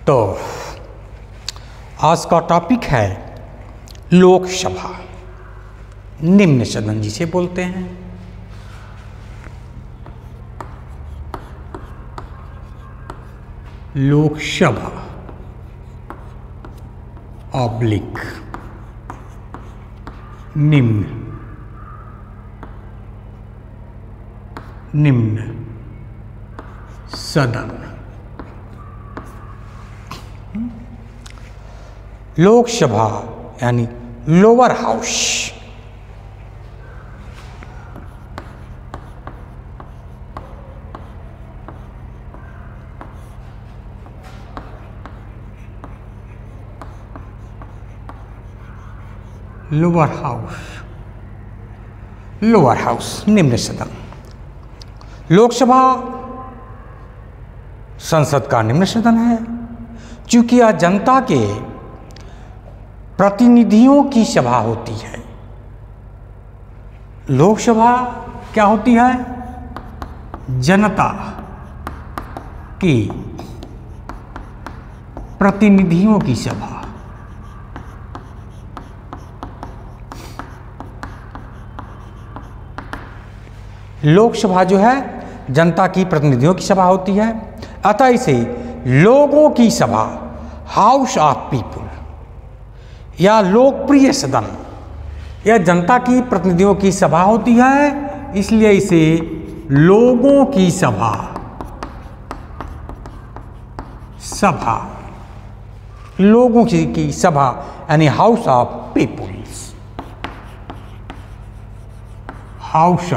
तो आज का टॉपिक है लोकसभा। निम्न सदन जिसे बोलते हैं। लोकसभा ऑब्लिक निम्न सदन। लोकसभा यानी लोअर हाउस। लोअर हाउस निम्न सदन। लोकसभा संसद का निम्न सदन है। चूंकि यह जनता के प्रतिनिधियों की सभा होती है। लोकसभा क्या होती है? जनता की प्रतिनिधियों की सभा। लोकसभा जो है जनता की प्रतिनिधियों की सभा होती है। अतः इसे लोगों की सभा, हाउस ऑफ पीपुल या लोकप्रिय सदन, यह जनता की प्रतिनिधियों की सभा होती है, इसलिए इसे लोगों की सभा लोगों की सभा यानी house of peoples, house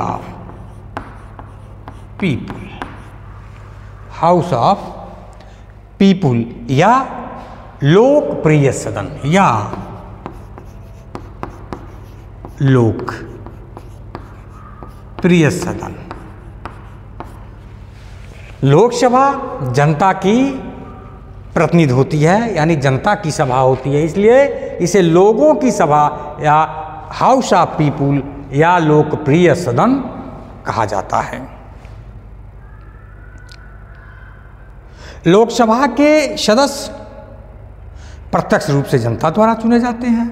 of people या लोकप्रिय सदन या लोकप्रिय सदन। लोकसभा जनता की प्रतिनिधि होती है यानी जनता की सभा होती है, इसलिए इसे लोगों की सभा या हाउस ऑफ पीपुल या लोकप्रिय सदन कहा जाता है। लोकसभा के सदस्य प्रत्यक्ष रूप से जनता द्वारा चुने जाते हैं।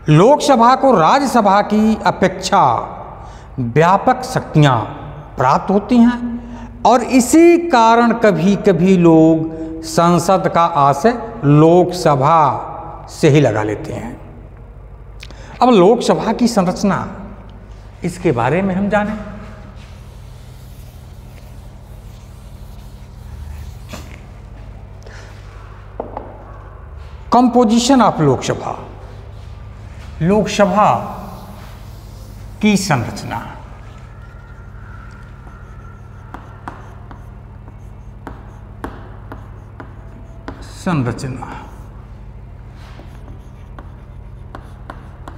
लोकसभा को राज्यसभा की अपेक्षा व्यापक शक्तियां प्राप्त होती हैं और इसी कारण कभी कभी लोग संसद का आशय लोकसभा से ही लगा लेते हैं। अब लोकसभा की संरचना, इसके बारे में हम जानें। कंपोजिशन ऑफ लोकसभा, लोकसभा की संरचना।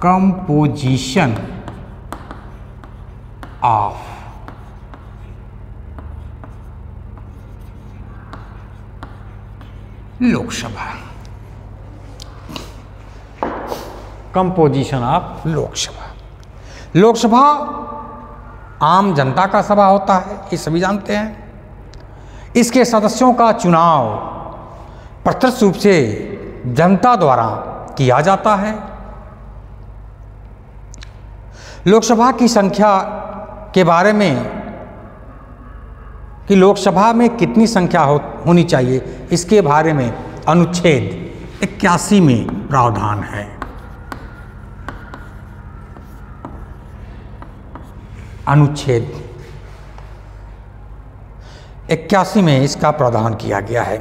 Composition of Lok Sabha. Composition of Lok Sabha. Lok Sabha आम जनता का सभा होता है, ये सभी जानते हैं। इसके सदस्यों का चुनाव प्रत्यक्ष रूप से जनता द्वारा किया जाता है। लोकसभा की संख्या के बारे में कि लोकसभा में कितनी संख्या होनी चाहिए, इसके बारे में अनुच्छेद 81 में प्रावधान है। अनुच्छेद 81 में इसका प्रावधान किया गया है।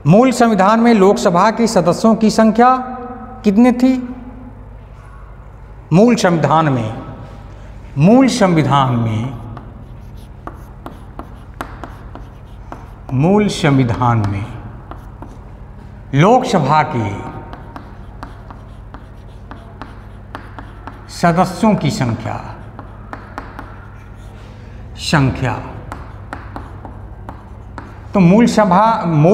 मूल संविधान में लोकसभा के सदस्यों की संख्या कितनी थी? मूल संविधान में लोकसभा के सदस्यों की संख्या तो मूल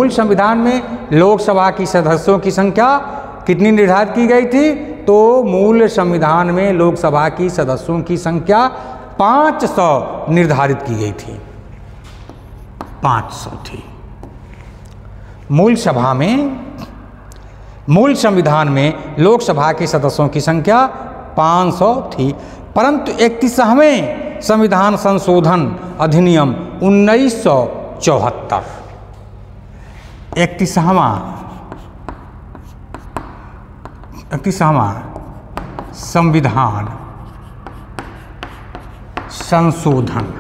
संविधान में लोकसभा की सदस्यों की संख्या कितनी निर्धारित की गई थी? तो मूल संविधान में लोकसभा की सदस्यों की संख्या 500 निर्धारित की गई थी। 500 थी। मूल संविधान में लोकसभा के सदस्यों की संख्या 500 थी, परंतु 31वें संविधान संशोधन अधिनियम 1974 31वां संविधान संशोधन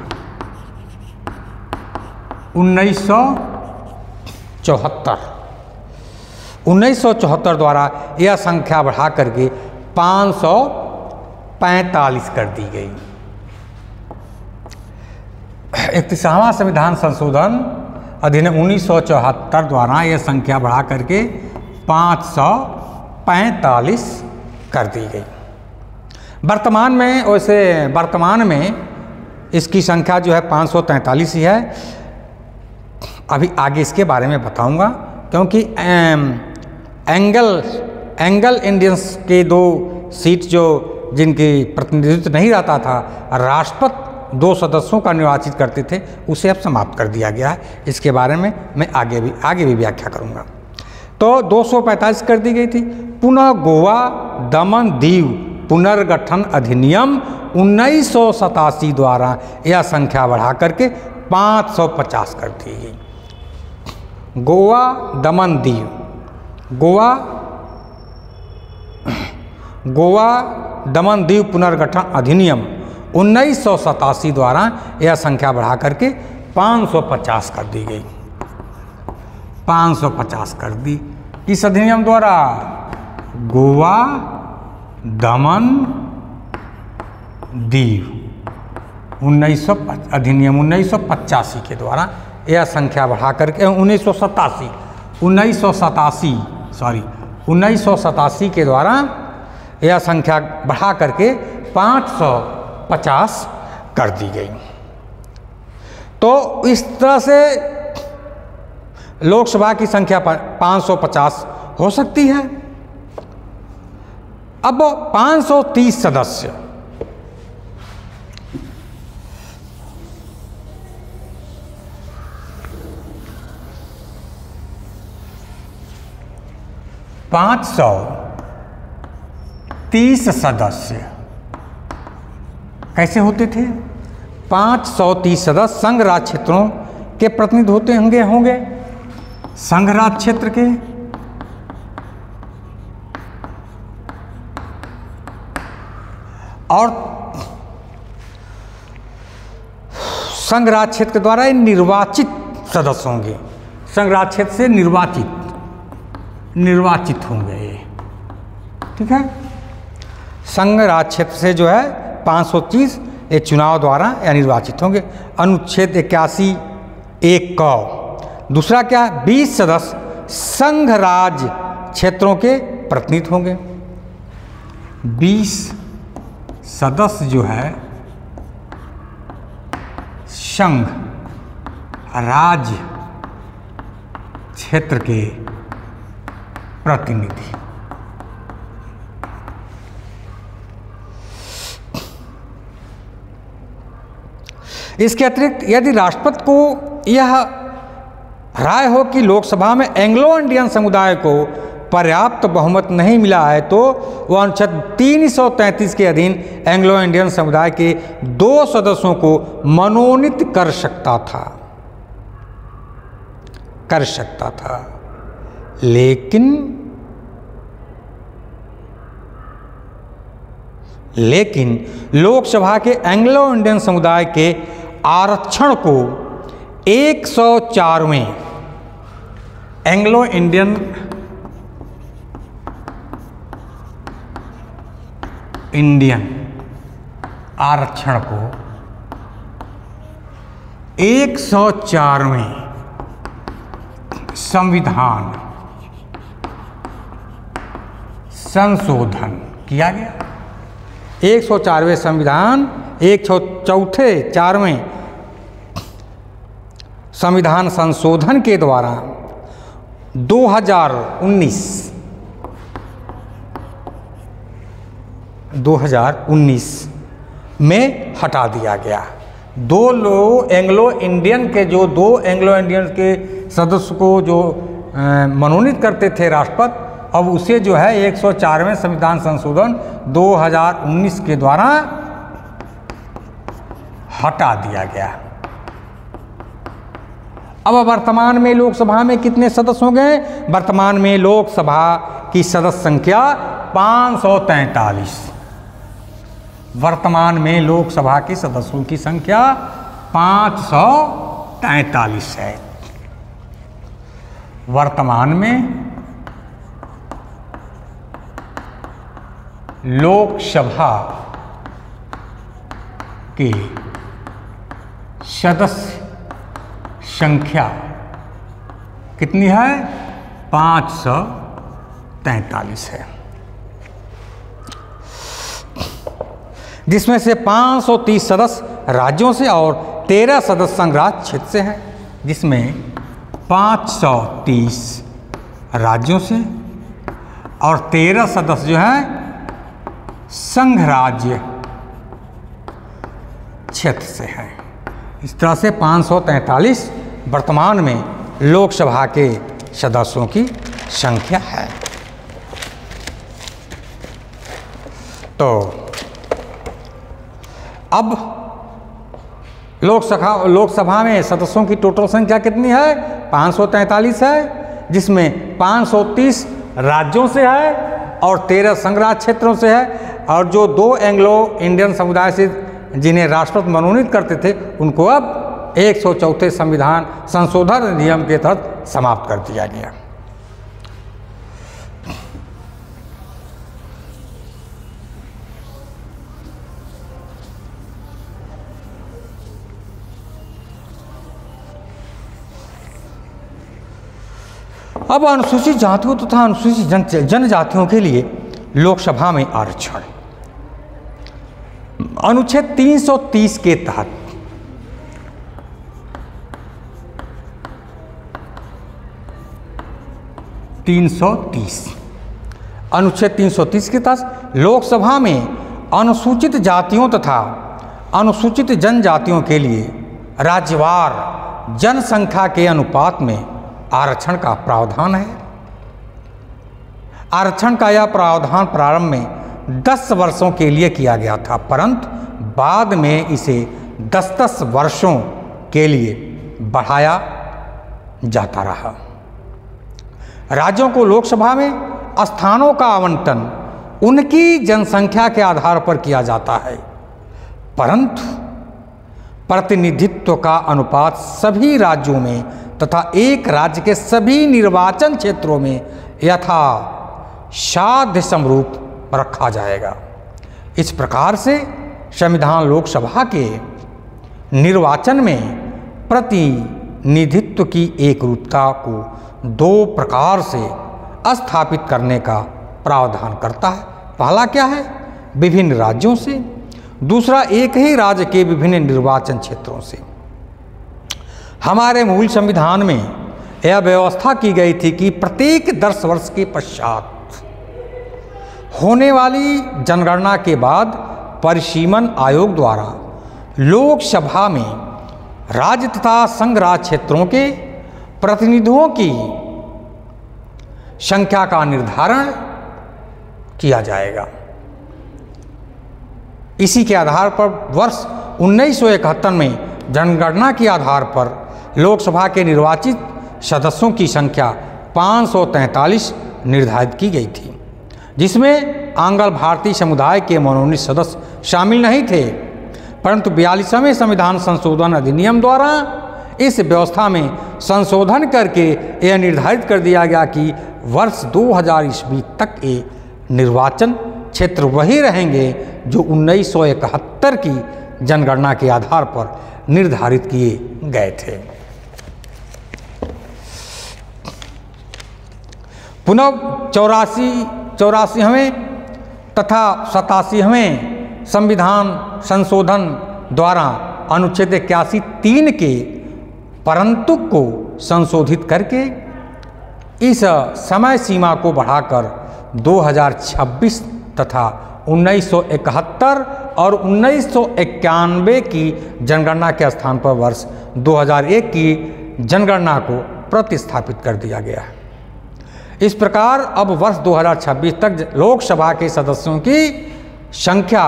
1974 द्वारा यह संख्या बढ़ा करके 545 कर दी गई। 31वां संविधान संशोधन अधिनियम 1974 द्वारा यह संख्या बढ़ा करके 545 कर दी गई। वर्तमान में इसकी संख्या जो है 543 ही है। अभी आगे इसके बारे में बताऊंगा, क्योंकि एंगल इंडियंस के 2 सीट जिनकी प्रतिनिधित्व नहीं रहता था, राष्ट्रपति 2 सदस्यों का निर्वाचित करते थे, उसे अब समाप्त कर दिया गया है। इसके बारे में मैं आगे भी व्याख्या करूंगा। तो 245 कर दी गई थी। पुनः गोवा दमन दीव पुनर्गठन अधिनियम 1987 द्वारा यह संख्या बढ़ा करके 550 कर दी गई। गोवा दमन दीव पुनर्गठन अधिनियम 1987 द्वारा यह संख्या बढ़ा करके 550 कर दी गई। 550 कर दी। किस अधिनियम द्वारा? गोवा दमन दीव अधिनियम 1985 के द्वारा यह संख्या बढ़ा करके 1987 के द्वारा यह संख्या बढ़ा करके 550 कर दी गई। तो इस तरह से लोकसभा की संख्या 550 हो सकती है। अब 530 सदस्य 530 सदस्य कैसे होते थे? 530 सदस्य संघ राज्य क्षेत्रों के प्रतिनिधि होंगे संघ राज्य क्षेत्र के। और संघ राज्य क्षेत्र के द्वारा निर्वाचित सदस्य होंगे। संघ राज्य क्षेत्र से निर्वाचित होंगे। ठीक है। संघ राज्य क्षेत्र से जो है 530 एक चुनाव द्वारा या निर्वाचित होंगे। अनुच्छेद 81 1 क। दूसरा क्या? 20 सदस्य संघ राज्य क्षेत्रों के प्रतिनिधि होंगे। 20 सदस्य जो है संघ राज्य क्षेत्र के प्रतिनिधि। इसके अतिरिक्त यदि राष्ट्रपति को यह राय हो कि लोकसभा में एंग्लो इंडियन समुदाय को पर्याप्त बहुमत नहीं मिला है, तो वह अनुच्छेद 333 के अधीन एंग्लो इंडियन समुदाय के 2 सदस्यों को मनोनीत कर सकता था। लेकिन लोकसभा के एंग्लो इंडियन समुदाय के आरक्षण को 104वें एंग्लो इंडियन आरक्षण को 104वें संविधान संशोधन किया गया। 104वें संविधान 104वें संविधान संशोधन के द्वारा 2019 में हटा दिया गया। एंग्लो इंडियन के सदस्य को जो मनोनीत करते थे राष्ट्रपति, अब उसे जो है 104वें संविधान संशोधन 2019 के द्वारा हटा दिया गया। अब वर्तमान में लोकसभा में कितने सदस्य हो गए? वर्तमान में लोकसभा की सदस्य संख्या 543। वर्तमान में लोकसभा के सदस्यों की संख्या 543 है। वर्तमान में लोकसभा की सदस्य संख्या कितनी है? 543 है, जिसमें से 530 सदस्य राज्यों से और 13 सदस्य संघ राज्य क्षेत्र से हैं, जिसमें 530 राज्यों से और 13 सदस्य जो हैं संघ राज्य क्षेत्र से हैं। इस तरह से 543 वर्तमान में लोकसभा के सदस्यों की संख्या है। तो अब लोकसभा में सदस्यों की टोटल संख्या कितनी है? 543 है, जिसमें 530 राज्यों से है और 13 संघ राज्य क्षेत्रों से है, और जो 2 एंग्लो इंडियन समुदाय से जिन्हें राष्ट्रपति मनोनीत करते थे उनको अब 104 संविधान संशोधन अधिनियम के तहत समाप्त कर दिया गया। अब अनुसूचित जातियों तथा अनुसूचित जनजातियों के लिए लोकसभा में आरक्षण अनुच्छेद 330 के तहत अनुच्छेद 330 के तहत लोकसभा में अनुसूचित जातियों तथा अनुसूचित जनजातियों के लिए राज्यवार जनसंख्या के अनुपात में आरक्षण का प्रावधान है। आरक्षण का यह प्रावधान प्रारंभ में 10 वर्षों के लिए किया गया था, परंतु बाद में इसे 10-10 वर्षों के लिए बढ़ाया जाता रहा। राज्यों को लोकसभा में स्थानों का आवंटन उनकी जनसंख्या के आधार पर किया जाता है, परंतु प्रतिनिधित्व का अनुपात सभी राज्यों में तथा एक राज्य के सभी निर्वाचन क्षेत्रों में यथा साध्य समरूप रखा जाएगा। इस प्रकार से संविधान लोकसभा के निर्वाचन में प्रतिनिधित्व की एकरूपता को 2 प्रकार से स्थापित करने का प्रावधान करता है। पहला क्या है? विभिन्न राज्यों से, दूसरा एक ही राज्य के विभिन्न निर्वाचन क्षेत्रों से। हमारे मूल संविधान में यह व्यवस्था की गई थी कि प्रत्येक 10 वर्ष के पश्चात होने वाली जनगणना के बाद परिसीमन आयोग द्वारा लोकसभा में राज्य तथा संघ राज्य क्षेत्रों के प्रतिनिधियों की संख्या का निर्धारण किया जाएगा। इसी के आधार पर वर्ष 1971 में जनगणना के आधार पर लोकसभा के निर्वाचित सदस्यों की संख्या 543 निर्धारित की गई थी, जिसमें आंग्ल भारतीय समुदाय के मनोनीत सदस्य शामिल नहीं थे, परंतु 42वें संविधान संशोधन अधिनियम द्वारा इस व्यवस्था में संशोधन करके यह निर्धारित कर दिया गया कि वर्ष 2000 ईस्वी तक ये निर्वाचन क्षेत्र वही रहेंगे जो 1971 की जनगणना के आधार पर निर्धारित किए गए थे। पुनः 84वें तथा 87वें संविधान संशोधन द्वारा अनुच्छेद 81(3) के परंतु को संशोधित करके इस समय सीमा को बढ़ाकर 2026 तथा 1971 और 1991 की जनगणना के स्थान पर वर्ष 2001 की जनगणना को प्रतिस्थापित कर दिया गया है। इस प्रकार अब वर्ष 2026 तक लोकसभा के सदस्यों की संख्या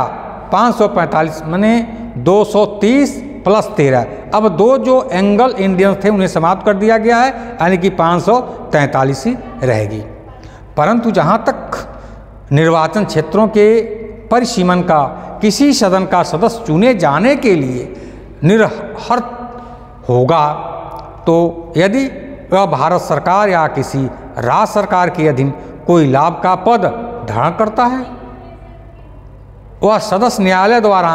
545 माने 230 प्लस 13, अब 2 जो एंग्लो इंडियंस थे उन्हें समाप्त कर दिया गया है, यानी कि 543 ही रहेगी। परंतु जहाँ तक निर्वाचन क्षेत्रों के परिसीमन का किसी सदन का सदस्य चुने जाने के लिए निर्हर्त होगा, तो यदि वह भारत सरकार या किसी राज्य सरकार के अधीन कोई लाभ का पद धारण करता है, वह सदस्य न्यायालय द्वारा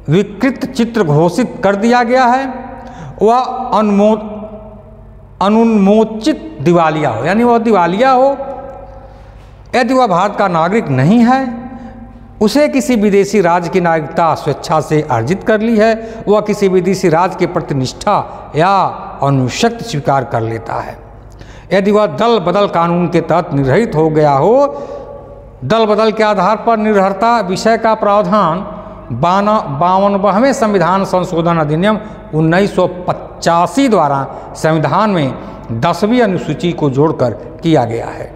विकृत चित्र घोषित कर दिया गया है, वह अनुन्मोचित दिवालिया हो, यानी वह दिवालिया हो। यदि वह भारत का नागरिक नहीं है, उसे किसी विदेशी राज्य की नागरिकता स्वेच्छा से अर्जित कर ली है, वह किसी विदेशी राज्य के प्रति निष्ठा या अनुशक्ति स्वीकार कर लेता है। यदि वह दल बदल कानून के तहत निर्धारित हो गया हो, दल बदल के आधार पर निर्भरता विषय का प्रावधान 52वें संविधान संशोधन अधिनियम 1985 द्वारा संविधान में 10वीं अनुसूची को जोड़कर किया गया है।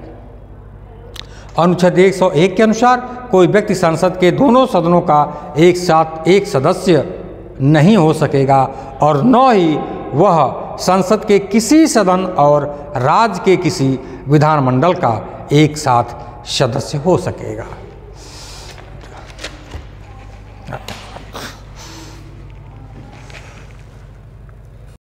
अनुच्छेद 101 के अनुसार कोई व्यक्ति संसद के दोनों सदनों का एक साथ एक सदस्य नहीं हो सकेगा और न ही वह संसद के किसी सदन और राज्य के किसी विधानमंडल का एक साथ सदस्य हो सकेगा।